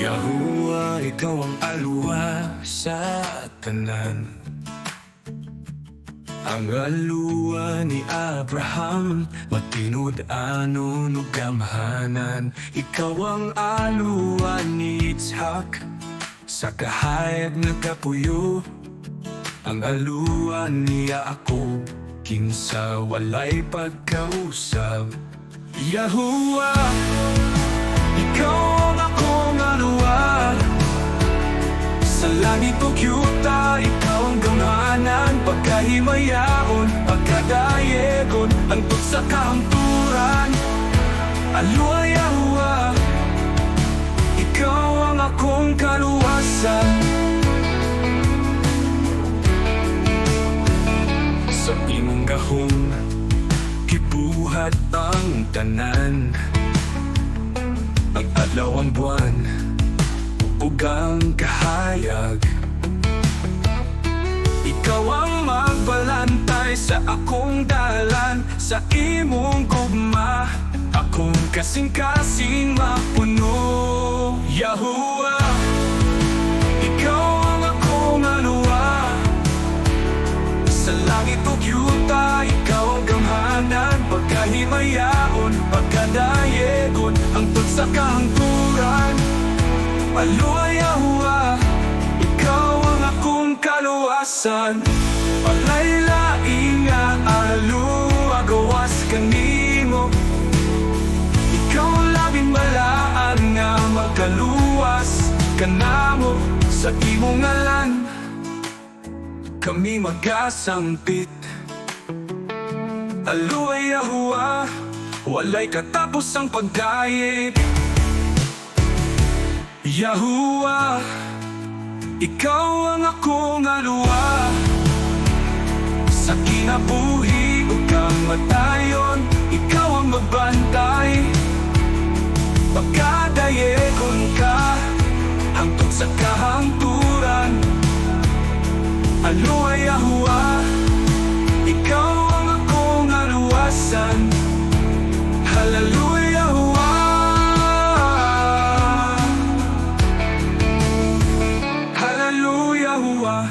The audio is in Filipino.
Yahuwah, ikaw ang alwa sa tanan. Ang alwa ni Abraham, matinud anon ug gamhanan. Ikaw ang alwa ni Itzhak, sa kahayag nagkapuyo. Ang alwa ni Yakob, kinsa walay pagkausab. Yahuwah, ikaw ang akong alwa. Sa langit ug yuta, ikaw ang gamhanan. Pagkahimayaon, pagkadayegon, hangtod sa kahangturan. Alwa Yahuwah, ikaw ang akong kaluwasan. Sa imong gahom, gibuhat ang tanan. Ang adlaw, ang buwan, ug ang kahayag. Ikaw ang magbalantay sa akong dalan. Sa imong gugma, akong kasing-kasing mapuno. Yahuwah, ikaw ang akong alwa. Sa langit ug yuta, ikaw ang gamhanan. Pagkahimayaon, pagkadayegon, hangtod sa kahangturan. Alwa Yahuwah, ikaw ang akong kaluwasan. Palaylaing nga alwa, gawas kanimo. Ikaw ang labing balaan nga magkaluwas kanamo. Sa imong ngalan kami magasampit. Alwa Yahuwah, walay katapos ang pagkayet. Yahuwah, ikaw ang akong alwa. Sa kinabuhi ug kamatayon, ikaw ang magbantay. Pagkadayegon ka, hangtod sa kahangturan. Alwa Yahuwah, ikaw ang akong aluwasan. Hallelujah Yahuwah, Hallelujah Yahuwah.